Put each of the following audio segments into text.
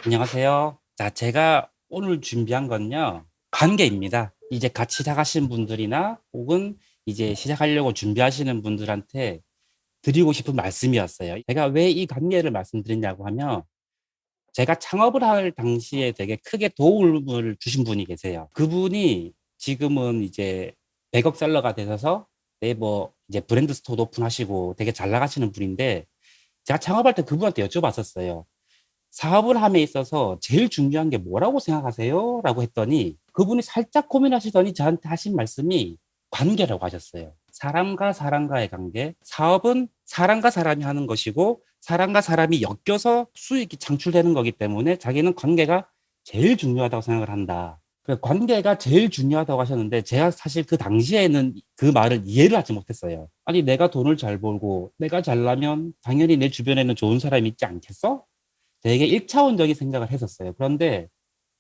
안녕하세요. 자, 제가 오늘 준비한 건요, 관계입니다. 이제 같이 시작하시는 분들이나 혹은 이제 시작하려고 준비하시는 분들한테 드리고 싶은 말씀이었어요. 제가 왜 이 관계를 말씀드리냐고 하면, 제가 창업을 할 당시에 되게 크게 도움을 주신 분이 계세요. 그분이 지금은 이제 100억 셀러가 되셔서 네이버 이제 브랜드 스토어도 오픈하시고 되게 잘 나가시는 분인데, 제가 창업할 때 그분한테 여쭤봤었어요. 사업을 함에 있어서 제일 중요한 게 뭐라고 생각하세요? 라고 했더니 그분이 살짝 고민하시더니 저한테 하신 말씀이 관계라고 하셨어요. 사람과 사람과의 관계. 사업은 사람과 사람이 하는 것이고 사람과 사람이 엮여서 수익이 창출되는 거기 때문에 자기는 관계가 제일 중요하다고 생각을 한다. 관계가 제일 중요하다고 하셨는데 제가 사실 그 당시에는 그 말을 이해를 하지 못했어요. 아니, 내가 돈을 잘 벌고 내가 잘나면 당연히 내 주변에는 좋은 사람이 있지 않겠어? 되게 1차원적인 생각을 했었어요. 그런데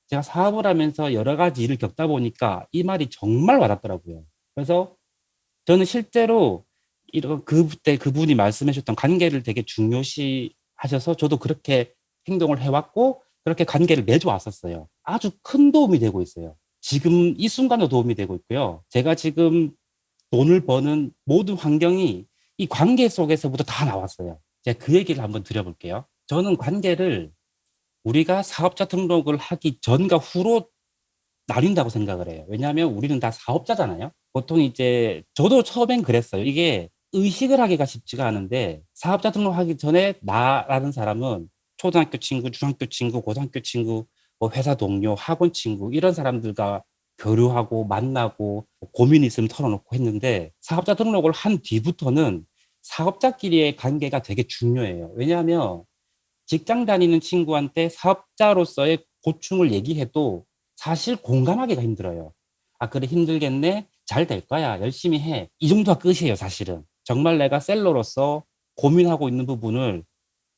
제가 사업을 하면서 여러 가지 일을 겪다 보니까 이 말이 정말 와닿더라고요. 그래서 저는 실제로 이런 그때 그분이 말씀해 주셨던 관계를 되게 중요시 하셔서 저도 그렇게 행동을 해왔고 그렇게 관계를 맺어왔었어요. 아주 큰 도움이 되고 있어요. 지금 이 순간도 도움이 되고 있고요. 제가 지금 돈을 버는 모든 환경이 이 관계 속에서부터 다 나왔어요. 제가 그 얘기를 한번 드려볼게요. 저는 관계를 우리가 사업자 등록을 하기 전과 후로 나뉜다고 생각을 해요. 왜냐하면 우리는 다 사업자잖아요. 보통 이제 저도 처음엔 그랬어요. 이게 의식을 하기가 쉽지가 않은데 사업자 등록하기 전에 나라는 사람은 초등학교 친구, 중학교 친구, 고등학교 친구, 뭐 회사 동료, 학원 친구 이런 사람들과 교류하고 만나고 고민 있으면 털어놓고 했는데 사업자 등록을 한 뒤부터는 사업자끼리의 관계가 되게 중요해요. 왜냐하면 직장 다니는 친구한테 사업자로서의 고충을 얘기해도 사실 공감하기가 힘들어요. 아, 그래, 힘들겠네. 잘 될 거야. 열심히 해. 이 정도가 끝이에요, 사실은. 정말 내가 셀러로서 고민하고 있는 부분을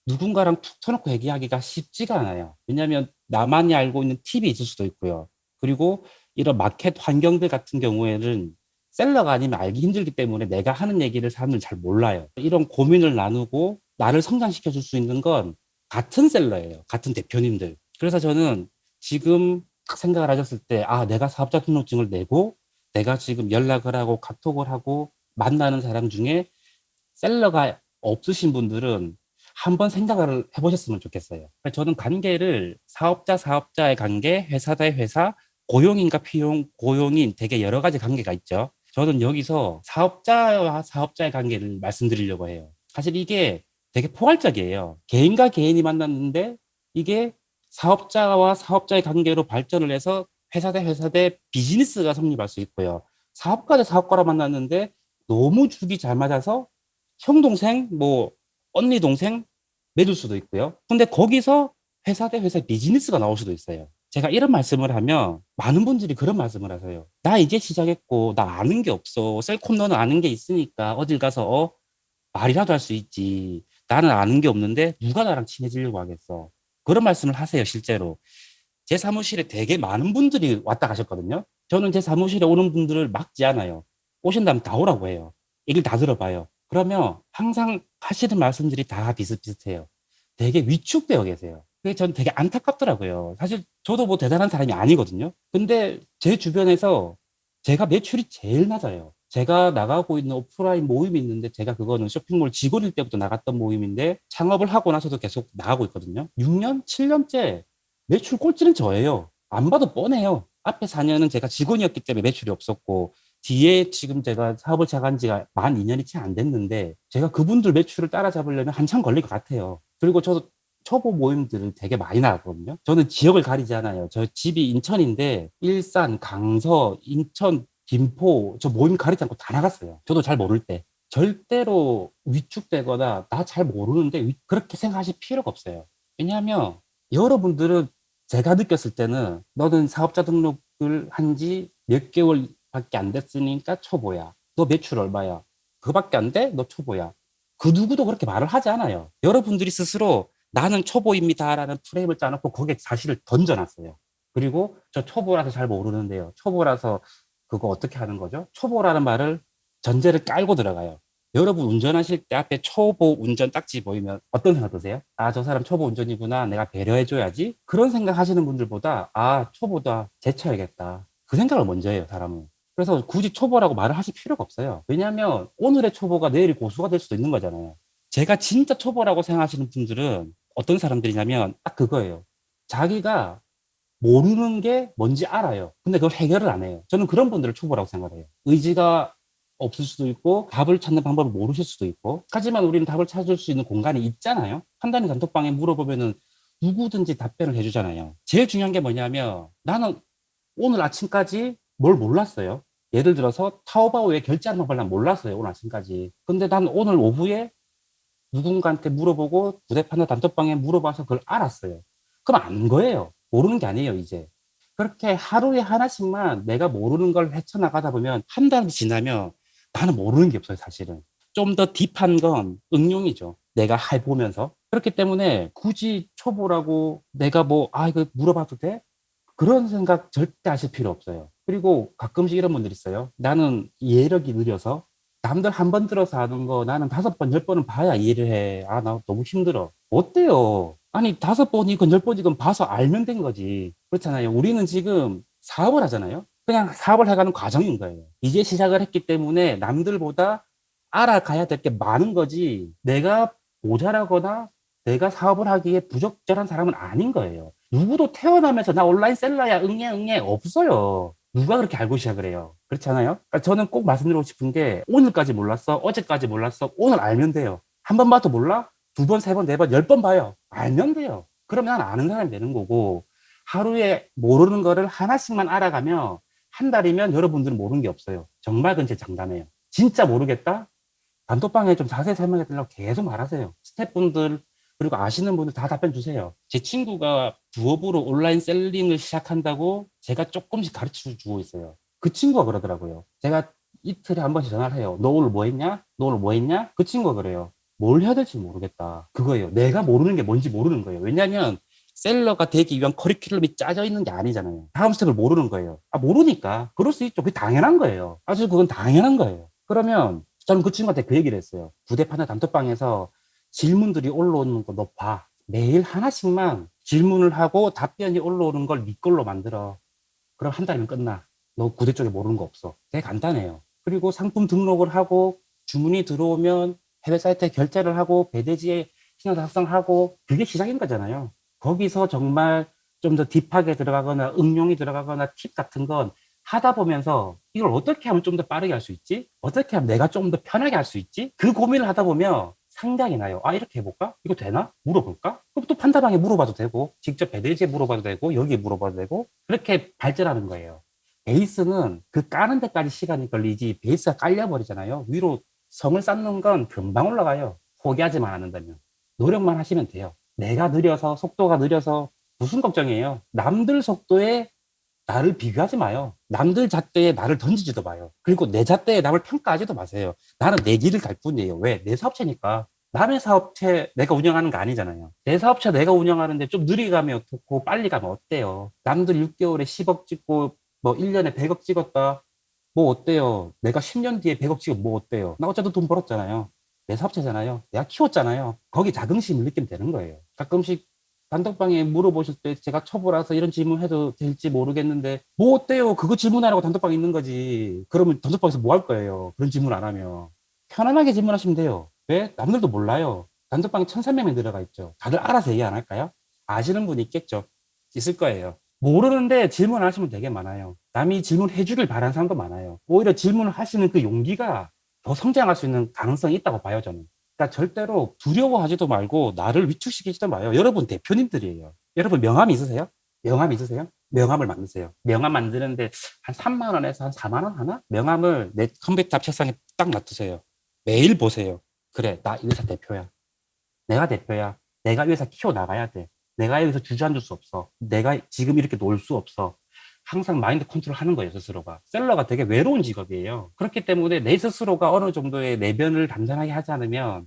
누군가랑 툭 터놓고 얘기하기가 쉽지가 않아요. 왜냐하면 나만이 알고 있는 팁이 있을 수도 있고요. 그리고 이런 마켓 환경들 같은 경우에는 셀러가 아니면 알기 힘들기 때문에 내가 하는 얘기를 사람들은 잘 몰라요. 이런 고민을 나누고 나를 성장시켜 줄 수 있는 건 같은 셀러예요. 같은 대표님들. 그래서 저는 지금 딱 생각을 하셨을 때, 아, 내가 사업자 등록증을 내고 내가 지금 연락을 하고 카톡을 하고 만나는 사람 중에 셀러가 없으신 분들은 한번 생각을 해보셨으면 좋겠어요. 저는 관계를 사업자의 관계, 회사 대 회사, 고용인과 피용, 고용인 되게 여러 가지 관계가 있죠. 저는 여기서 사업자와 사업자의 관계를 말씀드리려고 해요. 사실 이게 되게 포괄적이에요. 개인과 개인이 만났는데 이게 사업자와 사업자의 관계로 발전을 해서 회사 대 회사 대 비즈니스가 성립할 수 있고요. 사업가 대 사업가로 만났는데 너무 죽이 잘 맞아서 형 동생, 뭐 언니 동생 맺을 수도 있고요. 근데 거기서 회사 대 회사 비즈니스가 나올 수도 있어요. 제가 이런 말씀을 하면 많은 분들이 그런 말씀을 하세요. 나 이제 시작했고 나 아는 게 없어. 셀콤 너는 아는 게 있으니까 어딜 가서 말이라도 할 수 있지. 나는 아는 게 없는데 누가 나랑 친해지려고 하겠어. 그런 말씀을 하세요, 실제로. 제 사무실에 되게 많은 분들이 왔다 가셨거든요. 저는 제 사무실에 오는 분들을 막지 않아요. 오신다면 다 오라고 해요. 얘기를 다 들어봐요. 그러면 항상 하시는 말씀들이 다 비슷비슷해요. 되게 위축되어 계세요. 그게 전 되게 안타깝더라고요. 사실 저도 뭐 대단한 사람이 아니거든요. 근데 제 주변에서 제가 매출이 제일 낮아요. 제가 나가고 있는 오프라인 모임이 있는데 제가 그거는 쇼핑몰 직원일 때부터 나갔던 모임인데 창업을 하고 나서도 계속 나가고 있거든요. 6년, 7년째 매출 꼴찌는 저예요. 안 봐도 뻔해요. 앞에 4년은 제가 직원이었기 때문에 매출이 없었고, 뒤에 지금 제가 사업을 시작한 지가 만 2년이 채 안 됐는데, 제가 그분들 매출을 따라잡으려면 한참 걸릴 것 같아요. 그리고 저도 초보 모임들을 되게 많이 나갔거든요. 저는 지역을 가리지 않아요. 저 집이 인천인데, 일산, 강서, 인천, 김포, 저 모임 가리지 않고 다 나갔어요. 저도 잘 모를 때. 절대로 위축되거나 나 잘 모르는데 그렇게 생각하실 필요가 없어요. 왜냐하면 여러분들은 제가 느꼈을 때는 너는 사업자 등록을 한 지 몇 개월밖에 안 됐으니까 초보야. 너 매출 얼마야? 그거밖에 안 돼? 너 초보야. 그 누구도 그렇게 말을 하지 않아요. 여러분들이 스스로 나는 초보입니다라는 프레임을 짜놓고 거기에 사실을 던져놨어요. 그리고 저 초보라서 잘 모르는데요. 초보라서 그거 어떻게 하는 거죠? 초보라는 말을 전제를 깔고 들어가요. 여러분 운전하실 때 앞에 초보 운전 딱지 보이면 어떤 생각 드세요? 아, 저 사람 초보 운전이구나. 내가 배려해줘야지. 그런 생각 하시는 분들보다, 아, 초보다 제쳐야겠다. 그 생각을 먼저 해요, 사람은. 그래서 굳이 초보라고 말을 하실 필요가 없어요. 왜냐하면 오늘의 초보가 내일 고수가 될 수도 있는 거잖아요. 제가 진짜 초보라고 생각하시는 분들은 어떤 사람들이냐면 딱 그거예요. 자기가 모르는 게 뭔지 알아요. 근데 그걸 해결을 안 해요. 저는 그런 분들을 초보라고 생각해요. 의지가 없을 수도 있고 답을 찾는 방법을 모르실 수도 있고, 하지만 우리는 답을 찾을 수 있는 공간이 있잖아요. 판단의 단톡방에 물어보면은 누구든지 답변을 해주잖아요. 제일 중요한 게 뭐냐면, 나는 오늘 아침까지 뭘 몰랐어요. 예를 들어서 타오바오에 결제하는 방법을 난 몰랐어요, 오늘 아침까지. 근데 난 오늘 오후에 누군가한테 물어보고 부대판의 단톡방에 물어봐서 그걸 알았어요. 그럼 안 거예요. 모르는 게 아니에요, 이제. 그렇게 하루에 하나씩만 내가 모르는 걸 헤쳐나가다 보면 한 달이 지나면 나는 모르는 게 없어요, 사실은. 좀 더 딥한 건 응용이죠. 내가 해보면서. 그렇기 때문에 굳이 초보라고 내가 뭐, 아, 이거 물어봐도 돼? 그런 생각 절대 하실 필요 없어요. 그리고 가끔씩 이런 분들 있어요. 나는 이해력이 느려서 남들 한 번 들어서 하는 거 나는 5번, 10번은 봐야 이해를 해. 아, 나 너무 힘들어. 어때요? 아니, 5번이건 10번이건 봐서 알면 된 거지. 그렇잖아요. 우리는 지금 사업을 하잖아요. 그냥 사업을 해가는 과정인 거예요. 이제 시작을 했기 때문에 남들보다 알아가야 될 게 많은 거지. 내가 모자라거나 내가 사업을 하기에 부적절한 사람은 아닌 거예요. 누구도 태어나면서 나 온라인 셀러야, 응애, 응애, 없어요. 누가 그렇게 알고 시작을 해요? 그렇잖아요? 그러니까 저는 꼭 말씀드리고 싶은 게, 오늘까지 몰랐어, 어제까지 몰랐어, 오늘 알면 돼요. 한 번 봐도 몰라? 두 번, 세 번, 네 번, 10번 봐요. 알면 돼요. 그러면 난 아는 사람이 되는 거고, 하루에 모르는 거를 하나씩만 알아가면, 한 달이면 여러분들은 모르는 게 없어요. 정말 그건 제 장담이에요. 진짜 모르겠다? 단톡방에 좀 자세히 설명해 드리려고 계속 말하세요. 스태프분들, 그리고 아시는 분들 다 답변 주세요. 제 친구가 부업으로 온라인 셀링을 시작한다고 제가 조금씩 가르쳐 주고 있어요. 그 친구가 그러더라고요. 제가 이틀에 한 번씩 전화를 해요. 너 오늘 뭐 했냐? 너 오늘 뭐 했냐? 그 친구가 그래요. 뭘 해야 될지 모르겠다. 그거예요. 내가 모르는 게 뭔지 모르는 거예요. 왜냐하면 셀러가 되기 위한 커리큘럼이 짜져 있는 게 아니잖아요. 다음 스텝을 모르는 거예요. 아, 모르니까. 그럴 수 있죠. 그게 당연한 거예요. 아주 그건 당연한 거예요. 그러면 저는 그 친구한테 그 얘기를 했어요. 부대판의 단톡방에서 질문들이 올라오는 거 너 봐. 매일 하나씩만 질문을 하고 답변이 올라오는 걸 네 걸로 만들어. 그럼 한 달이면 끝나. 너 구대 쪽에 모르는 거 없어. 되게 간단해요. 그리고 상품 등록을 하고 주문이 들어오면 해외 사이트에 결제를 하고 배대지에 신용 작성하고, 그게 시작인 거잖아요. 거기서 정말 좀 더 딥하게 들어가거나 응용이 들어가거나 팁 같은 건 하다 보면서, 이걸 어떻게 하면 좀 더 빠르게 할 수 있지? 어떻게 하면 내가 좀 더 편하게 할 수 있지? 그 고민을 하다 보면 상당히 나요. 아, 이렇게 해볼까? 이거 되나? 물어볼까? 그럼 또 판다방에 물어봐도 되고, 직접 배대지에 물어봐도 되고, 여기에 물어봐도 되고, 그렇게 발전하는 거예요. 베이스는 그 까는 데까지 시간이 걸리지, 베이스가 깔려버리잖아요. 위로 성을 쌓는 건 금방 올라가요. 포기하지만 않는다면. 노력만 하시면 돼요. 내가 느려서, 속도가 느려서 무슨 걱정이에요? 남들 속도에 나를 비교하지 마요. 남들 잣대에 나를 던지지도 마요. 그리고 내 잣대에 남을 평가하지도 마세요. 나는 내 길을 갈 뿐이에요. 왜? 내 사업체니까. 남의 사업체 내가 운영하는 거 아니잖아요. 내 사업체 내가 운영하는데 좀 느리게 가면 어떻고 빨리 가면 어때요? 남들 6개월에 10억 찍고 뭐 1년에 100억 찍었다. 뭐 어때요? 내가 10년 뒤에 100억 찍으면 뭐 어때요? 나 어차피 돈 벌었잖아요. 내 사업체잖아요. 내가 키웠잖아요. 거기 자긍심을 느끼면 되는 거예요. 가끔씩 단톡방에 물어보실 때 제가 초보라서 이런 질문 해도 될지 모르겠는데, 뭐 어때요? 그거 질문하라고 단톡방에 있는 거지. 그러면 단톡방에서 뭐 할 거예요? 그런 질문 안 하면. 편안하게 질문하시면 돼요. 왜? 남들도 몰라요. 단톡방에 1,300명 들어가 있죠. 다들 알아서 얘기 안 할까요? 아시는 분이 있겠죠. 있을 거예요. 모르는데 질문 안 하시면 되게 많아요. 남이 질문해 주길 바라는 사람도 많아요. 오히려 질문을 하시는 그 용기가 더 성장할 수 있는 가능성이 있다고 봐요, 저는. 그러니까 절대로 두려워하지도 말고 나를 위축시키지도 마요. 여러분 대표님들이에요. 여러분 명함 있으세요? 명함 있으세요? 명함을 만드세요. 명함 만드는데 한 3만 원에서 한 4만 원 하나? 명함을 내 컴퓨터 앞 책상에 딱 놔두세요. 매일 보세요. 그래, 나 이 회사 대표야. 내가 대표야. 내가 이 회사 키워나가야 돼. 내가 여기서 주저앉을 수 없어. 내가 지금 이렇게 놀 수 없어. 항상 마인드 컨트롤 하는 거예요, 스스로가. 셀러가 되게 외로운 직업이에요. 그렇기 때문에 내 스스로가 어느 정도의 내면을 단단하게 하지 않으면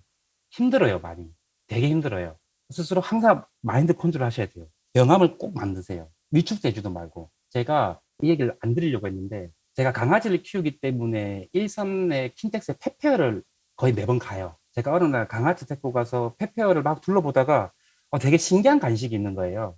힘들어요, 많이. 되게 힘들어요. 스스로 항상 마인드 컨트롤 하셔야 돼요. 명함을 꼭 만드세요. 위축되지도 말고. 제가 이 얘기를 안 드리려고 했는데, 제가 강아지를 키우기 때문에 일선의 킨텍스의 페페어를 거의 매번 가요. 제가 어느 날 강아지 데리고 가서 펫페어를 막 둘러보다가 되게 신기한 간식이 있는 거예요.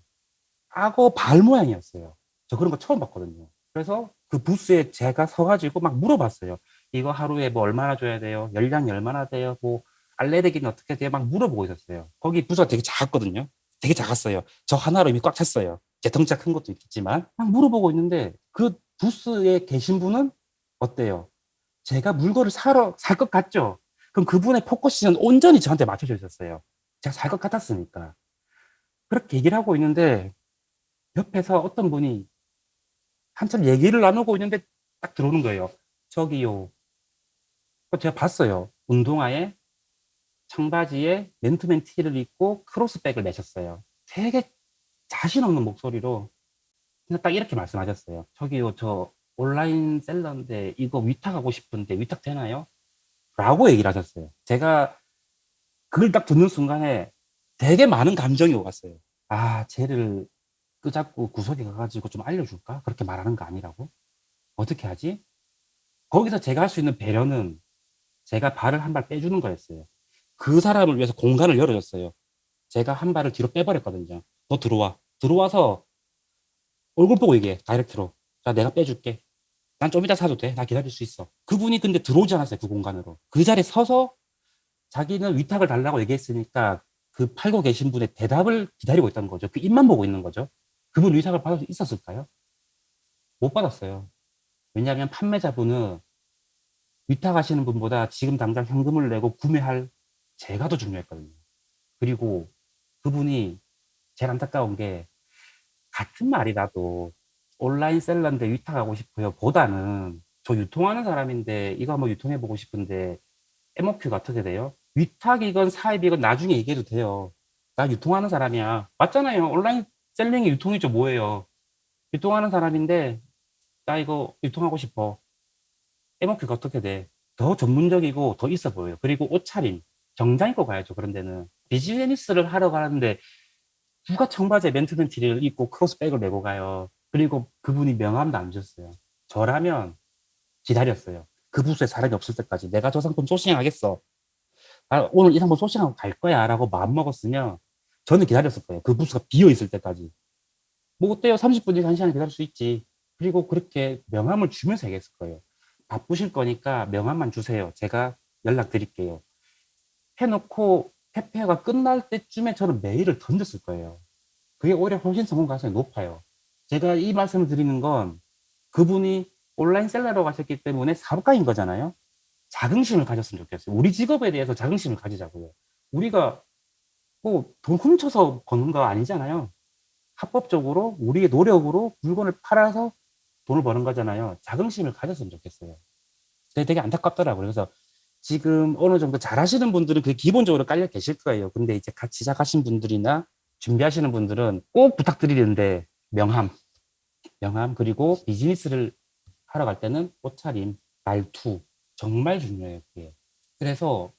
악어 발 모양이었어요. 저 그런 거 처음 봤거든요. 그래서 그 부스에 제가 서가지고 막 물어봤어요. 이거 하루에 뭐 얼마나 줘야 돼요? 열량이 얼마나 돼요? 뭐 알레르기는 어떻게 돼요? 막 물어보고 있었어요. 거기 부스가 되게 작았거든요. 되게 작았어요. 저 하나로 이미 꽉 찼어요. 제 덩치가 큰 것도 있겠지만 막 물어보고 있는데 그 부스에 계신 분은 어때요? 제가 물건을 사러 살 것 같죠? 그럼 그분의 포커스는 온전히 저한테 맞춰져 있었어요. 제가 살 것 같았으니까. 그렇게 얘기를 하고 있는데 옆에서 어떤 분이 한참 얘기를 나누고 있는데 딱 들어오는 거예요. 저기요. 제가 봤어요. 운동화에 청바지에 맨투맨 티를 입고 크로스백을 매셨어요. 되게 자신 없는 목소리로 그냥 딱 이렇게 말씀하셨어요. 저기요, 저 온라인 셀러인데 이거 위탁하고 싶은데 위탁 되나요? 라고 얘기를 하셨어요. 제가 그걸 딱 듣는 순간에 되게 많은 감정이 오갔어요. 아, 쟤를 끄잡고 구석에 가가지고 좀 알려줄까? 그렇게 말하는 거 아니라고? 어떻게 하지? 거기서 제가 할 수 있는 배려는 제가 발을 한 발 빼주는 거였어요. 그 사람을 위해서 공간을 열어줬어요. 제가 한 발을 뒤로 빼버렸거든요. 너 들어와. 들어와서 얼굴 보고 얘기해. 다이렉트로. 자, 내가 빼줄게. 난 좀 이따 사도 돼. 나 기다릴 수 있어. 그분이 근데 들어오지 않았어요. 그 공간으로. 그 자리에 서서 자기는 위탁을 달라고 얘기했으니까 그 팔고 계신 분의 대답을 기다리고 있다는 거죠. 그 입만 보고 있는 거죠. 그분 위탁을 받을 수 있었을까요? 못 받았어요. 왜냐하면 판매자분은 위탁하시는 분보다 지금 당장 현금을 내고 구매할 제가 더 중요했거든요. 그리고 그분이 제일 안타까운 게 같은 말이라도 온라인 셀러인데 위탁하고 싶어요 보다는 저 유통하는 사람인데 이거 한번 유통해보고 싶은데 MOQ가 어떻게 돼요? 위탁이건 사입이건 나중에 얘기해도 돼요. 나 유통하는 사람이야. 맞잖아요. 온라인 셀링이 유통이죠. 뭐예요? 유통하는 사람인데 나 이거 유통하고 싶어. MOQ가 어떻게 돼? 더 전문적이고 더 있어 보여요. 그리고 옷차림, 정장 입고 가야죠. 그런 데는. 비즈니스를 하러 가는데 누가 청바지에 맨투맨 티를 입고 크로스백을 메고 가요. 그리고 그분이 명함도 안 줬어요. 저라면 기다렸어요. 그 부스에 사람이 없을 때까지 내가 저 상품 소싱하겠어. 아, 오늘 이 상품 소싱하고 갈 거야 라고 마음먹었으면 저는 기다렸을 거예요. 그 부스가 비어 있을 때까지. 뭐 어때요? 30분이나 1시간 기다릴 수 있지. 그리고 그렇게 명함을 주면서 얘기했을 거예요. 바쁘실 거니까 명함만 주세요. 제가 연락드릴게요. 해놓고 페페가 끝날 때쯤에 저는 메일을 던졌을 거예요. 그게 오히려 훨씬 성공 가능성이 높아요. 제가 이 말씀을 드리는 건 그분이 온라인 셀러로 가셨기 때문에 사업가인 거잖아요. 자긍심을 가졌으면 좋겠어요. 우리 직업에 대해서 자긍심을 가지자고요. 우리가 뭐 돈 훔쳐서 버는 거 아니잖아요. 합법적으로 우리의 노력으로 물건을 팔아서 돈을 버는 거잖아요. 자긍심을 가졌으면 좋겠어요. 되게 안타깝더라고요. 그래서 지금 어느 정도 잘하시는 분들은 그 기본적으로 깔려 계실 거예요. 근데 이제 같이 시작하신 분들이나 준비하시는 분들은 꼭 부탁드리는데 명함, 명함 그리고 비즈니스를 하러 갈 때는 옷차림, 말투 정말 중요해요. 그게. 그래서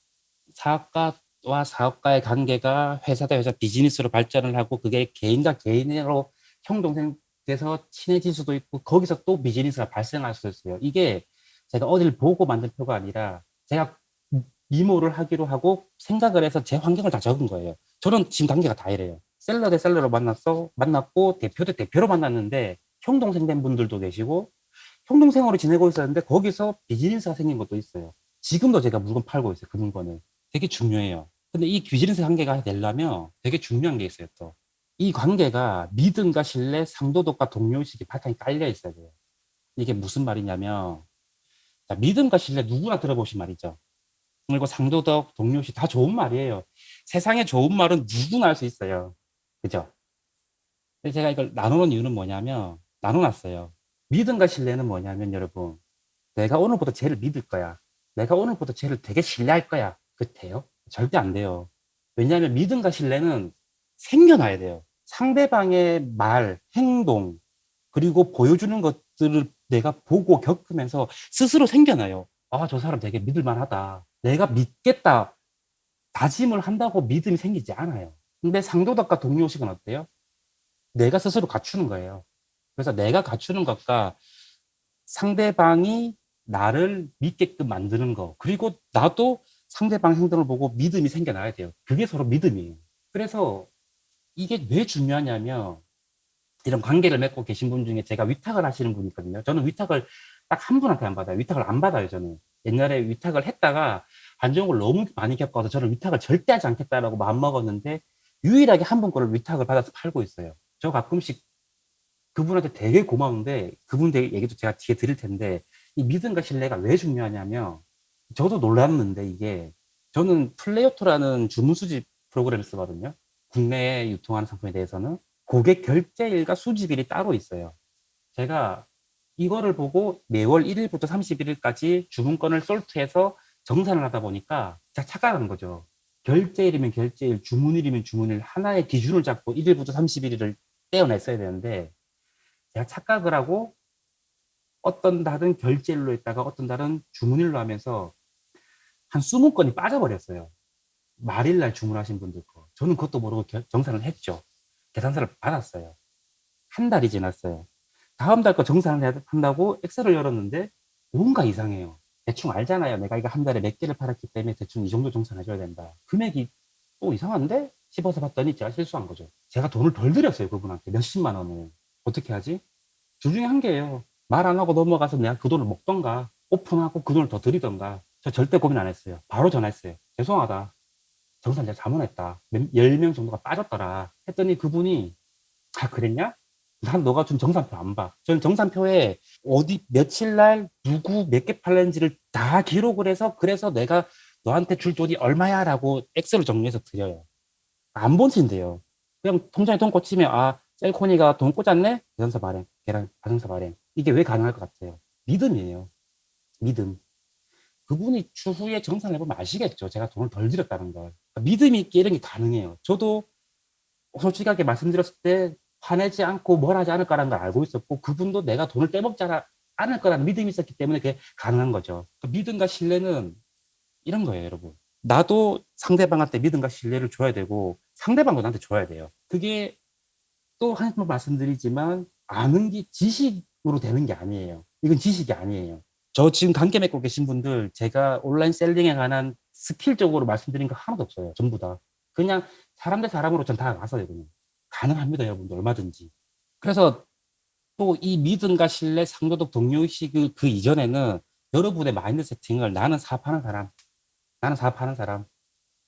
사업가와 사업가의 관계가 회사 대 회사 비즈니스로 발전을 하고 그게 개인과 개인으로 형 동생 돼서 친해질 수도 있고 거기서 또 비즈니스가 발생할 수도 있어요. 이게 제가 어디를 보고 만든 표가 아니라 제가 미모를 하기로 하고 생각을 해서 제 환경을 다 적은 거예요. 저는 지금 관계가 다 이래요. 셀러 대 셀러로 만났고 대표 대 대표로 만났는데 형 동생 된 분들도 계시고 형 동생으로 지내고 있었는데 거기서 비즈니스가 생긴 것도 있어요. 지금도 제가 물건 팔고 있어요. 그 물건을. 되게 중요해요. 근데 이 비즈니스 관계가 되려면 되게 중요한 게 있어요. 또. 이 관계가 믿음과 신뢰, 상도덕과 동료의식이 바탕에 깔려 있어야 돼요. 이게 무슨 말이냐면 자, 믿음과 신뢰 누구나 들어보신 말이죠. 그리고 상도덕, 동료의식 다 좋은 말이에요. 세상에 좋은 말은 누구나 할 수 있어요. 그죠? 근데 제가 이걸 나누는 이유는 뭐냐면 나눠놨어요. 믿음과 신뢰는 뭐냐면 여러분 내가 오늘부터 쟤를 믿을 거야. 내가 오늘부터 쟤를 되게 신뢰할 거야. 그 돼요? 절대 안 돼요. 왜냐하면 믿음과 신뢰는 생겨나야 돼요. 상대방의 말, 행동, 그리고 보여주는 것들을 내가 보고 겪으면서 스스로 생겨나요. 아, 저 사람 되게 믿을만하다. 내가 믿겠다. 다짐을 한다고 믿음이 생기지 않아요. 근데 상도덕과 동료의식은 어때요? 내가 스스로 갖추는 거예요. 그래서 내가 갖추는 것과 상대방이 나를 믿게끔 만드는 거. 그리고 나도 상대방 행동을 보고 믿음이 생겨나야 돼요. 그게 서로 믿음이에요. 그래서 이게 왜 중요하냐면 이런 관계를 맺고 계신 분 중에 제가 위탁을 하시는 분이 있거든요. 저는 위탁을 딱 한 분한테 안 받아요. 위탁을 안 받아요, 저는. 옛날에 위탁을 했다가 안 좋은 걸 너무 많이 겪어서 저는 위탁을 절대 하지 않겠다라고 마음먹었는데 유일하게 한 분 거를 위탁을 받아서 팔고 있어요. 저 가끔씩 그분한테 되게 고마운데 그분 얘기도 제가 뒤에 드릴 텐데 이 믿음과 신뢰가 왜 중요하냐면 저도 놀랐는데 이게 저는 플레이오토라는 주문 수집 프로그램을 쓰거든요. 국내에 유통하는 상품에 대해서는 고객 결제일과 수집일이 따로 있어요. 제가 이거를 보고 매월 1일부터 31일까지 주문건을 솔트해서 정산을 하다 보니까 제가 착각한 거죠. 결제일이면 결제일, 주문일이면 주문일 하나의 기준을 잡고 1일부터 31일을 떼어냈어야 되는데 제가 착각을 하고 어떤 달은 결제일로 했다가 어떤 달은 주문일로 하면서 한 20건이 빠져버렸어요. 말일날 주문하신 분들 거. 저는 그것도 모르고 정산을 했죠. 계산서를 받았어요. 한 달이 지났어요. 다음 달 거 정산을 한다고 엑셀을 열었는데 뭔가 이상해요. 대충 알잖아요. 내가 이거 한 달에 몇 개를 팔았기 때문에 대충 이 정도 정산해줘야 된다. 금액이 또 이상한데? 씹어서 봤더니 제가 실수한 거죠. 제가 돈을 덜 들였어요. 그분한테 몇십만 원을. 어떻게 하지? 둘 중에 한 개예요. 말 안 하고 넘어가서 내가 그 돈을 먹던가 오픈하고 그 돈을 더 드리던가. 저 절대 고민 안 했어요. 바로 전화했어요. 죄송하다. 정산 내가 잘못했다. 10명 정도가 빠졌더라. 했더니 그분이 아 그랬냐? 난 너가 준 정산표 안 봐. 저는 정산표에 어디 며칠 날 누구 몇 개 팔렸는지를 다 기록을 해서 그래서 내가 너한테 줄 돈이 얼마야라고 엑셀로 정리해서 드려요. 안 보신대요. 그냥 통장에 돈 꽂히면 아 셀코니가 돈 꽂았네? 계산서 발행, 계란 가정서 발행. 이게 왜 가능할 것 같아요? 믿음이에요. 믿음. 그분이 추후에 정산을 해보면 아시겠죠. 제가 돈을 덜 들였다는 걸. 그러니까 믿음이 있게 이런 게 가능해요. 저도 솔직하게 말씀드렸을 때 화내지 않고 뭘 하지 않을 거라는 걸 알고 있었고 그분도 내가 돈을 떼먹지 않을 거라는 믿음이 있었기 때문에 그게 가능한 거죠. 그 믿음과 신뢰는 이런 거예요, 여러분. 나도 상대방한테 믿음과 신뢰를 줘야 되고 상대방도 나한테 줘야 돼요. 그게 또 한 번 말씀드리지만 아는 게 지식으로 되는 게 아니에요. 이건 지식이 아니에요. 저 지금 관계 맺고 계신 분들 제가 온라인 셀링에 관한 스킬적으로 말씀드린 거 하나도 없어요. 전부 다. 그냥 사람 대 사람으로 전 다가가서요. 그냥. 가능합니다, 여러분들. 얼마든지. 그래서 또 이 믿음과 신뢰, 상도덕, 동료의식 그 이전에는 여러분의 마인드 세팅을 나는 사업하는 사람, 나는 사업하는 사람,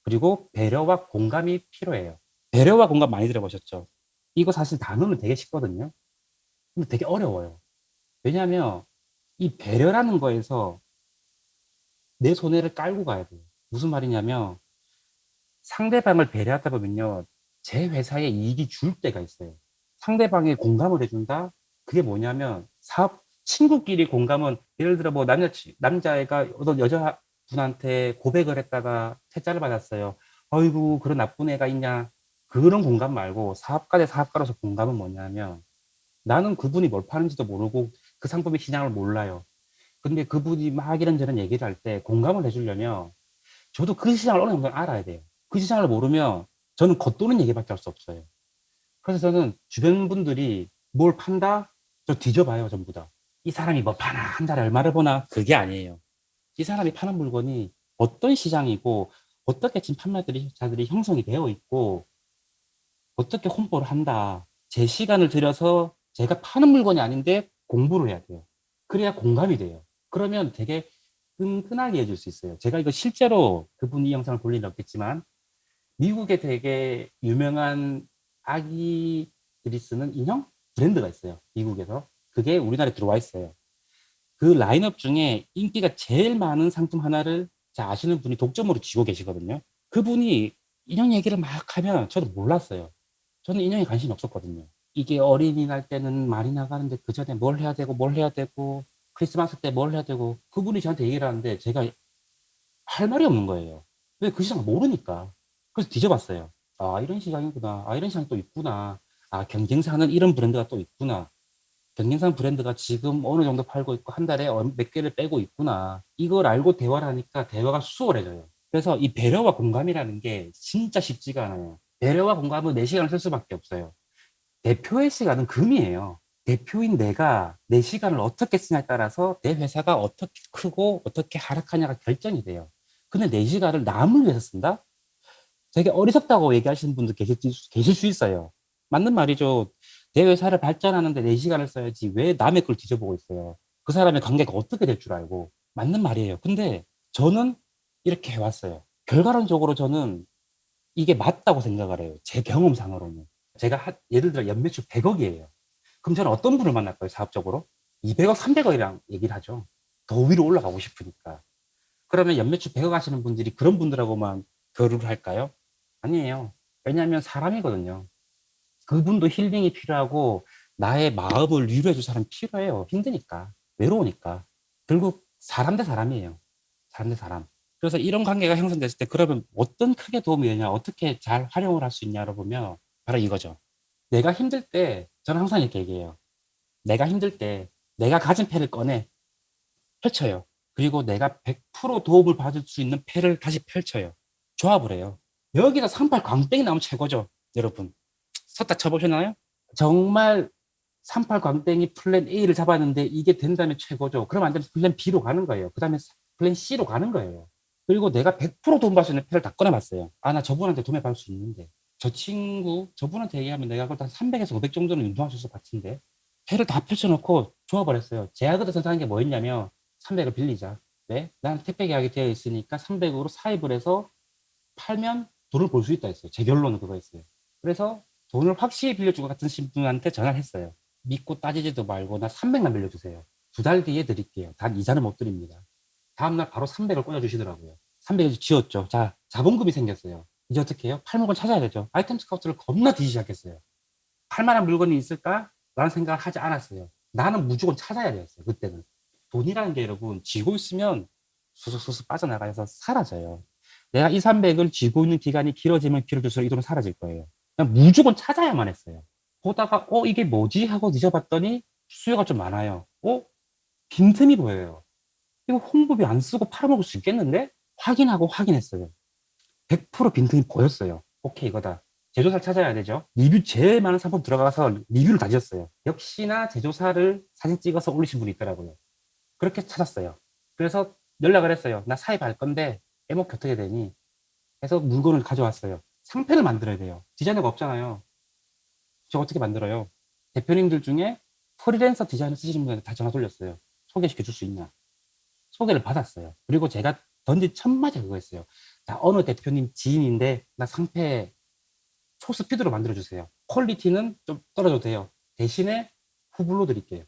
그리고 배려와 공감이 필요해요. 배려와 공감 많이 들어보셨죠? 이거 사실 단어는 되게 쉽거든요. 근데 되게 어려워요. 왜냐하면 이 배려라는 거에서 내 손해를 깔고 가야 돼요. 무슨 말이냐면 상대방을 배려하다 보면요. 제 회사에 이익이 줄 때가 있어요. 상대방에 공감을 해준다? 그게 뭐냐면 사업 친구끼리 공감은 예를 들어 뭐 남자애가 어떤 여자분한테 고백을 했다가 퇴짜를 받았어요. 어이구 그런 나쁜 애가 있냐? 그런 공감 말고 사업가 대 사업가로서 공감은 뭐냐면 나는 그분이 뭘 파는지도 모르고 그 상품의 시장을 몰라요. 근데 그분이 막 이런저런 얘기를 할 때 공감을 해주려면 저도 그 시장을 어느 정도 알아야 돼요. 그 시장을 모르면 저는 겉도는 얘기밖에 할 수 없어요. 그래서 저는 주변 분들이 뭘 판다? 저 뒤져봐요, 전부 다. 이 사람이 뭐 파나? 한 달에 얼마를 버나? 그게 아니에요. 이 사람이 파는 물건이 어떤 시장이고, 어떻게 지금 판매자들이 형성이 되어 있고, 어떻게 홍보를 한다. 제 시간을 들여서 제가 파는 물건이 아닌데 공부를 해야 돼요. 그래야 공감이 돼요. 그러면 되게 끈끈하게 해줄 수 있어요. 제가 이거 실제로 그분 이 영상을 볼 일은 없겠지만 미국에 되게 유명한 아기들이 쓰는 인형 브랜드가 있어요. 미국에서. 그게 우리나라에 들어와 있어요. 그 라인업 중에 인기가 제일 많은 상품 하나를 아시는 분이 독점으로 쥐고 계시거든요. 그분이 인형 얘기를 막 하면 저도 몰랐어요. 저는 인형에 관심이 없었거든요. 이게 어린이날 때는 많이 나가는데 그 전에 뭘 해야 되고 뭘 해야 되고 크리스마스 때 뭘 해야 되고 그분이 저한테 얘기를 하는데 제가 할 말이 없는 거예요. 왜 그 시장을 모르니까. 그래서 뒤져봤어요. 아, 이런 시장이구나. 아, 이런 시장 또 있구나. 아, 경쟁사는 이런 브랜드가 또 있구나. 경쟁사 브랜드가 지금 어느 정도 팔고 있고 한 달에 몇 개를 빼고 있구나. 이걸 알고 대화를 하니까 대화가 수월해져요. 그래서 이 배려와 공감이라는 게 진짜 쉽지가 않아요. 배려와 공감은 내 시간을 쓸 수밖에 없어요. 대표의 시간은 금이에요. 대표인 내가 내 시간을 어떻게 쓰냐에 따라서 내 회사가 어떻게 크고 어떻게 하락하냐가 결정이 돼요. 근데 4시간을 남을 위해서 쓴다? 되게 어리석다고 얘기하시는 분도 계실 수 있어요. 맞는 말이죠. 내 회사를 발전하는데 4시간을 써야지 왜 남의 걸 뒤져보고 있어요. 그 사람의 관계가 어떻게 될 줄 알고. 맞는 말이에요. 근데 저는 이렇게 해왔어요. 결과론적으로 저는 이게 맞다고 생각을 해요. 제 경험상으로는. 제가 예를 들어 연매출 100억이에요. 그럼 저는 어떤 분을 만날까요, 사업적으로? 200억, 300억이랑 얘기를 하죠. 더 위로 올라가고 싶으니까. 그러면 연매출 100억 하시는 분들이 그런 분들하고만 교류를 할까요? 아니에요. 왜냐하면 사람이거든요. 그분도 힐링이 필요하고 나의 마음을 위로해줄 사람이 필요해요. 힘드니까. 외로우니까. 결국 사람 대 사람이에요. 사람 대 사람. 그래서 이런 관계가 형성됐을 때 그러면 어떤 크게 도움이 되냐, 어떻게 잘 활용을 할 수 있냐로 보면 바로 이거죠. 내가 힘들 때 저는 항상 이렇게 얘기해요. 내가 힘들 때 내가 가진 패를 꺼내 펼쳐요. 그리고 내가 100% 도움을 받을 수 있는 패를 다시 펼쳐요. 조합을 해요. 여기서 38 광땡이 나오면 최고죠. 여러분. 섰다 쳐보셨나요? 정말 38 광땡이 플랜 A를 잡았는데 이게 된다면 최고죠. 그럼 안 되면 플랜 B로 가는 거예요. 그 다음에 플랜 C로 가는 거예요. 그리고 내가 100% 도움 받을 수 있는 패를 다 꺼내봤어요. 아, 나 저분한테 도움을 받을 수 있는데. 저 친구, 저분한테 얘기하면 내가 그걸 한 300에서 500 정도는 운동할 수 있을 것 같은데. 패를 다 펼쳐놓고 조합을 했어요. 제가 그때 선택한 게 뭐였냐면 300을 빌리자. 왜? 난 택배 계약이 되어 있으니까 300으로 사입을 해서 팔면 돈을 벌 수 있다 했어요. 제 결론은 그거였어요. 그래서 돈을 확실히 빌려줄 것 같은 분한테 전화를 했어요. 믿고 따지지도 말고 나 300만 빌려주세요. 2달 뒤에 드릴게요. 단 이자는 못 드립니다. 다음날 바로 300을 꽂아주시더라고요. 300을 지었죠. 자, 자본금이 생겼어요. 이제 어떻게 해요? 팔 물건 찾아야 되죠. 아이템 스카우트를 겁나 뒤지기 시작했어요. 팔만한 물건이 있을까? 라는 생각을 하지 않았어요. 나는 무조건 찾아야 되었어요. 그때는. 돈이라는 게 여러분, 쥐고 있으면 수수수수 빠져나가서 사라져요. 내가 이 300을 쥐고 있는 기간이 길어지면 길어질수록 이 돈은 사라질 거예요. 그냥 무조건 찾아야만 했어요. 보다가, 이게 뭐지? 하고 뒤져봤더니 수요가 좀 많아요. 빈틈이 보여요. 이거 홍보비 안 쓰고 팔아먹을 수 있겠는데? 확인하고 확인했어요. 100% 빈틈이 보였어요. 오케이, 이거다. 제조사를 찾아야 되죠. 리뷰 제일 많은 상품 들어가서 리뷰를 다 지었어요. 역시나 제조사를 사진 찍어서 올리신 분이 있더라고요. 그렇게 찾았어요. 그래서 연락을 했어요. 나 사입할 건데 에모키 어떻게 되니? 해서 물건을 가져왔어요. 상패를 만들어야 돼요. 디자이너가 없잖아요. 저 어떻게 만들어요? 대표님들 중에 프리랜서 디자이너 쓰시는 분한테 다 전화 돌렸어요. 소개시켜 줄 수 있냐? 소개를 받았어요. 그리고 제가 던진 첫 마디 그거였어요. 자, 어느 대표님 지인인데 나 상패 초스피드로 만들어주세요. 퀄리티는 좀 떨어져도 돼요. 대신에 후불로 드릴게요.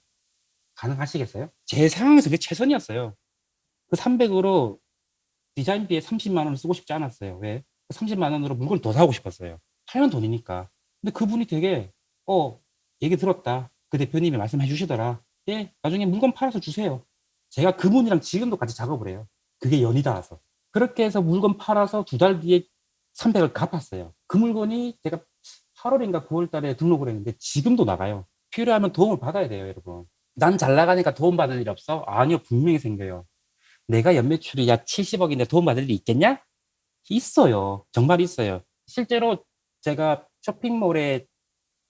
가능하시겠어요? 제 상황에서 그게 최선이었어요. 그 300으로 디자인비에 30만 원을 쓰고 싶지 않았어요. 왜? 30만 원으로 물건을 더 사고 싶었어요. 팔면 돈이니까. 근데 그분이 되게, 얘기 들었다. 그 대표님이 말씀해 주시더라. 예, 나중에 물건 팔아서 주세요. 제가 그분이랑 지금도 같이 작업을 해요. 그게 연이 닿아서. 그렇게 해서 물건 팔아서 2달 뒤에 300을 갚았어요. 그 물건이 제가 8월인가 9월 달에 등록을 했는데 지금도 나가요. 필요하면 도움을 받아야 돼요, 여러분. 난 잘 나가니까 도움 받을 일 없어? 아니요, 분명히 생겨요. 내가 연매출이 약 70억인데 도움 받을 일 있겠냐? 있어요. 정말 있어요. 실제로 제가 쇼핑몰에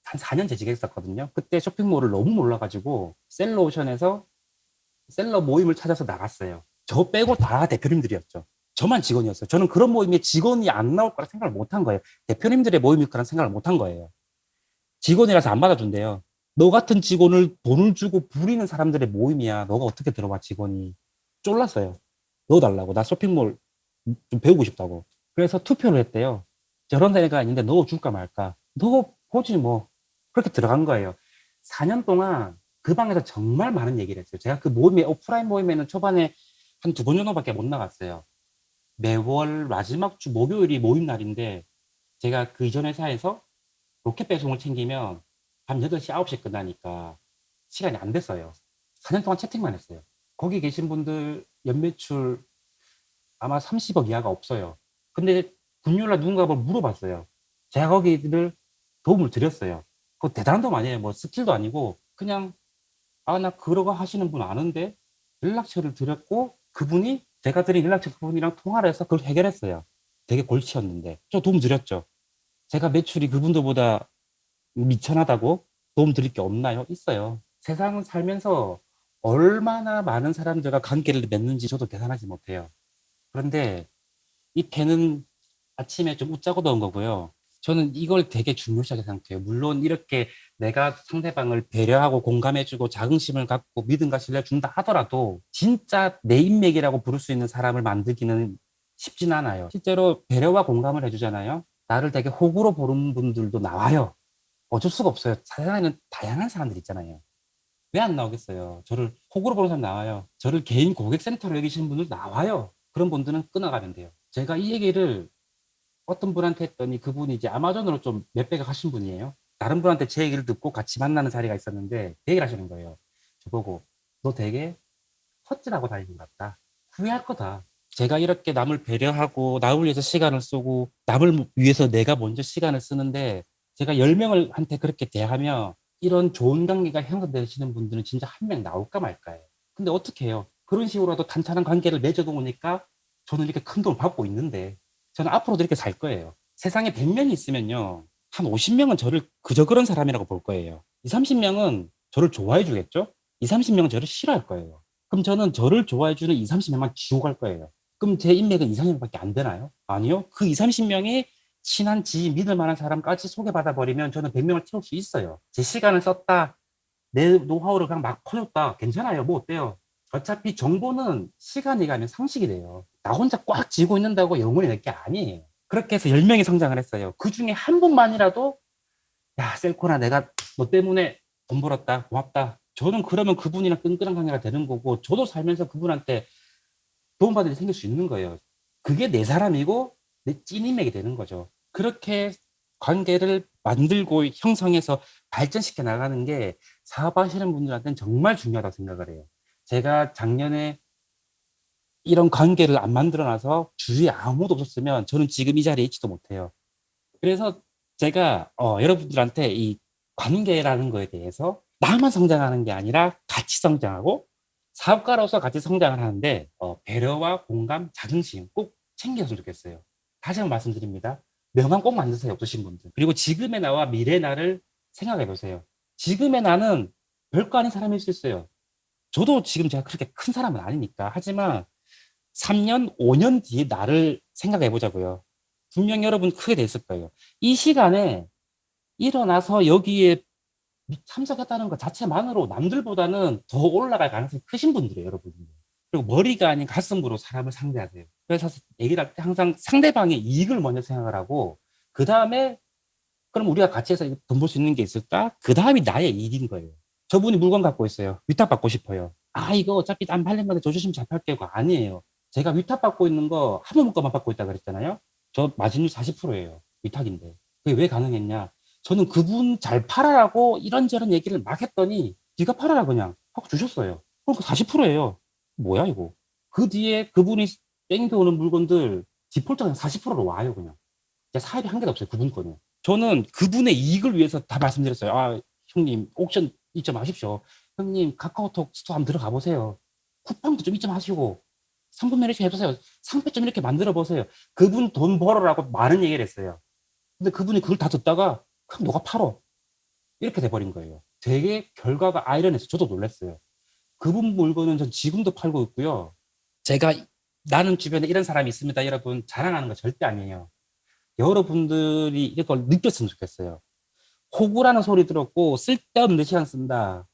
한 4년 재직했었거든요. 그때 쇼핑몰을 너무 몰라가지고 셀러오션에서 셀러 모임을 찾아서 나갔어요. 저 빼고 다 대표님들이었죠. 저만 직원이었어요. 저는 그런 모임에 직원이 안 나올 거라 생각을 못 한 거예요. 대표님들의 모임일 거란 생각을 못 한 거예요. 직원이라서 안 받아준대요. 너 같은 직원을 돈을 주고 부리는 사람들의 모임이야. 너가 어떻게 들어와, 직원이. 쫄랐어요. 넣어달라고. 나 쇼핑몰 좀 배우고 싶다고. 그래서 투표를 했대요. 저런 데가 있는데 넣어줄까 말까. 넣어보지 뭐. 그렇게 들어간 거예요. 4년 동안 그 방에서 정말 많은 얘기를 했어요. 제가 그 모임에, 오프라인 모임에는 초반에 한 2번 정도밖에 못 나갔어요. 매월 마지막 주 목요일이 모임 날인데 제가 그 이전 회사에서 로켓 배송을 챙기면 밤 8시, 9시에 끝나니까 시간이 안 됐어요. 4년 동안 채팅만 했어요. 거기 계신 분들 연매출 아마 30억 이하가 없어요. 근데 금요일날 누군가 뭘 물어봤어요. 제가 거기를 도움을 드렸어요. 그거 대단한 도움 아니에요. 뭐 스킬도 아니고 그냥 나 그러고 하시는 분 아는데 연락처를 드렸고 그분이 제가 드린 연락처 그분이랑 통화를 해서 그걸 해결했어요. 되게 골치였는데 저 도움 드렸죠. 제가 매출이 그분들보다 미천하다고 도움 드릴 게 없나요? 있어요. 세상을 살면서 얼마나 많은 사람들과 관계를 맺는지 저도 계산하지 못해요. 그런데 이 패는 아침에 좀 웃자고 넣은 거고요. 저는 이걸 되게 중요시하게 생각해요. 물론 이렇게 내가 상대방을 배려하고 공감해주고 자긍심을 갖고 믿음과 신뢰를 준다 하더라도 진짜 내 인맥이라고 부를 수 있는 사람을 만들기는 쉽진 않아요. 실제로 배려와 공감을 해주잖아요. 나를 되게 호구로 보는 분들도 나와요. 어쩔 수가 없어요. 세상에는 다양한 사람들 있잖아요. 왜 안 나오겠어요? 저를 호구로 보는 사람 나와요. 저를 개인 고객센터로 여기시는 분들 나와요. 그런 분들은 끊어가면 돼요. 제가 이 얘기를 어떤 분한테 했더니 그분이 이제 아마존으로 좀 몇백억 하신 분이에요. 다른 분한테 제 얘기를 듣고 같이 만나는 자리가 있었는데 그 얘기를 하시는 거예요. 저보고 너 되게 헛질하고 다니는 것 같다. 후회할 거다. 제가 이렇게 남을 배려하고 남을 위해서 시간을 쓰고 남을 위해서 내가 먼저 시간을 쓰는데 제가 10명을 한테 그렇게 대하며 이런 좋은 관계가 형성되시는 분들은 진짜 한 명 나올까 말까요. 근데 어떻게 해요? 그런 식으로라도 탄탄한 관계를 맺어도 오니까 저는 이렇게 큰 돈을 받고 있는데 저는 앞으로도 이렇게 살 거예요. 세상에 100명이 있으면요. 한 50명은 저를 그저 그런 사람이라고 볼 거예요. 2, 30명은 저를 좋아해 주겠죠? 2, 30명은 저를 싫어할 거예요. 그럼 저는 저를 좋아해 주는 2, 30명만 지고 갈 거예요. 그럼 제 인맥은 2, 30명밖에 안 되나요? 아니요. 그 2, 30명이 친한 지인, 믿을 만한 사람까지 소개받아 버리면 저는 100명을 채울 수 있어요. 제 시간을 썼다. 내 노하우를 그냥 막 퍼줬다. 괜찮아요. 뭐 어때요? 어차피 정보는 시간이 가면 상식이 돼요. 나 혼자 꽉 쥐고 있는다고 영원히 낼 게 아니에요. 그렇게 해서 10명이 성장을 했어요. 그 중에 한 분만이라도 야, 셀코나 내가 너 때문에 돈 벌었다. 고맙다. 저는 그러면 그분이랑 끈끈한 관계가 되는 거고 저도 살면서 그분한테 도움받을 일이 생길 수 있는 거예요. 그게 내 사람이고 내 찐인맥이 되는 거죠. 그렇게 관계를 만들고 형성해서 발전시켜 나가는 게 사업하시는 분들한테는 정말 중요하다고 생각을 해요. 제가 작년에 이런 관계를 안 만들어 놔서 주위에 아무도 없었으면 저는 지금 이 자리에 있지도 못해요. 그래서 제가 여러분들한테 이 관계라는 거에 대해서 나만 성장하는 게 아니라 같이 성장하고 사업가로서 같이 성장을 하는데 배려와 공감, 자긍심 꼭 챙겼으면 좋겠어요. 다시 한번 말씀드립니다. 명함 꼭 만드세요. 없으신 분들. 그리고 지금의 나와 미래의 나를 생각해 보세요. 지금의 나는 별거 아닌 사람일 수 있어요. 저도 지금 제가 그렇게 큰 사람은 아니니까. 하지만 3년, 5년 뒤에 나를 생각해 보자고요. 분명히 여러분 크게 돼 있을 거예요. 이 시간에 일어나서 여기에 참석했다는 것 자체만으로 남들보다는 더 올라갈 가능성이 크신 분들이에요, 여러분. 그리고 머리가 아닌 가슴으로 사람을 상대하세요. 그래서 얘기를 할 때 항상 상대방의 이익을 먼저 생각을 하고, 그 다음에, 그럼 우리가 같이 해서 돈 벌 수 있는 게 있을까? 그 다음이 나의 이익인 거예요. 저분이 물건 갖고 있어요. 위탁받고 싶어요. 아, 이거 어차피 안 팔린 건데 줘 주시면 잘 팔게요. 아니에요. 제가 위탁받고 있는 거 한 번 것만 받고 있다 그랬잖아요. 저 마진율 40%예요. 위탁인데. 그게 왜 가능했냐? 저는 그분 잘 팔아라고 이런저런 얘기를 막 했더니 네가 팔아라 그냥 하고 주셨어요. 그럼 그 40%예요. 뭐야 이거? 그 뒤에 그분이 땡겨오는 물건들 디폴트가 40%로 와요 그냥. 사입이 한 개도 없어요. 그분 거는. 저는 그분의 이익을 위해서 다 말씀드렸어요. 아 형님 옥션 입점하십시오. 형님 카카오톡 스토어 한번 들어가 보세요. 쿠팡도 좀 입점하시고 상품 매니저 해보세요. 상표 좀 이렇게 만들어 보세요. 그분 돈 벌어라고 많은 얘기를 했어요. 근데 그분이 그걸 다 듣다가 그럼 너가 팔어. 이렇게 돼버린 거예요. 되게 결과가 아이러니해서 저도 놀랐어요. 그분 물건은 전 지금도 팔고 있고요. 제가 나는 주변에 이런 사람이 있습니다. 여러분 자랑하는 거 절대 아니에요. 여러분들이 이걸 느꼈으면 좋겠어요. 호구라는 소리 들었고 쓸데없는 시간 쓴다.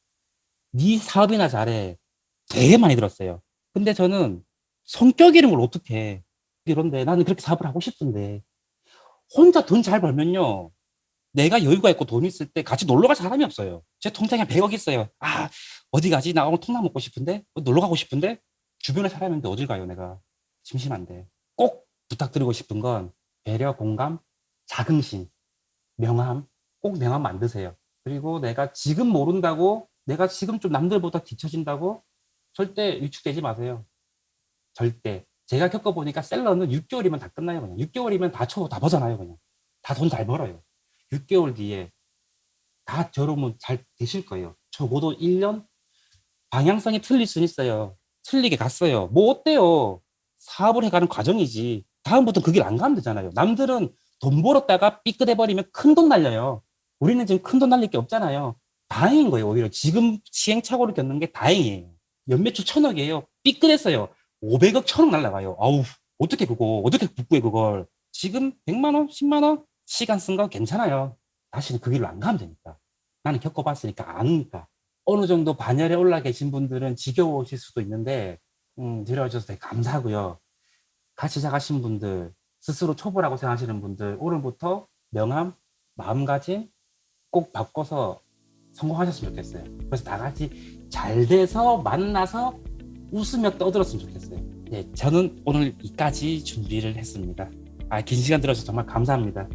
네 사업이나 잘해. 되게 많이 들었어요. 근데 저는 성격 이런 걸 어떻게 해. 이런데 나는 그렇게 사업을 하고 싶은데 혼자 돈 잘 벌면요. 내가 여유가 있고 돈 있을 때 같이 놀러 갈 사람이 없어요. 제 통장에 100억 있어요. 아, 어디 가지? 나 오늘 통닭 먹고 싶은데? 놀러 가고 싶은데? 주변에 사람이 있는데 어딜 가요, 내가? 심심한데. 꼭 부탁드리고 싶은 건 배려, 공감, 자긍심, 명함. 꼭 명함 만드세요. 그리고 내가 지금 모른다고, 내가 지금 좀 남들보다 뒤처진다고 절대 위축되지 마세요. 절대. 제가 겪어보니까 셀러는 6개월이면 다 끝나요, 그냥. 6개월이면 다 쳐, 다 벗어나요, 그냥. 다 돈 잘 벌어요. 6개월 뒤에 다 여러분 잘 되실 거예요. 적어도 1년? 방향성이 틀릴 수는 있어요. 틀리게 갔어요. 뭐 어때요? 사업을 해가는 과정이지. 다음부터 그 길 안 가면 되잖아요. 남들은 돈 벌었다가 삐끗해버리면 큰 돈 날려요. 우리는 지금 큰 돈 날릴 게 없잖아요. 다행인 거예요. 오히려 지금 시행착오를 겪는 게 다행이에요. 연매출 1,000억이에요. 삐끗했어요. 500억, 1,000억 날라가요. 아우. 어떻게 그거 어떻게 복구해 그걸. 지금 100만 원, 10만 원 시간 쓴 거 괜찮아요. 다시는 그 길로 안 가면 되니까. 나는 겪어봤으니까 아니까. 어느 정도 반열에 올라 계신 분들은 지겨우실 수도 있는데 들어주셔서 되게 감사하고요. 같이 시작하신 분들, 스스로 초보라고 생각하시는 분들, 오늘부터 명함, 마음가짐 꼭 바꿔서 성공하셨으면 좋겠어요. 그래서 다 같이 잘 돼서 만나서 웃으며 떠들었으면 좋겠어요. 네, 저는 오늘 이까지 준비를 했습니다. 긴 시간 들어주셔서 정말 감사합니다.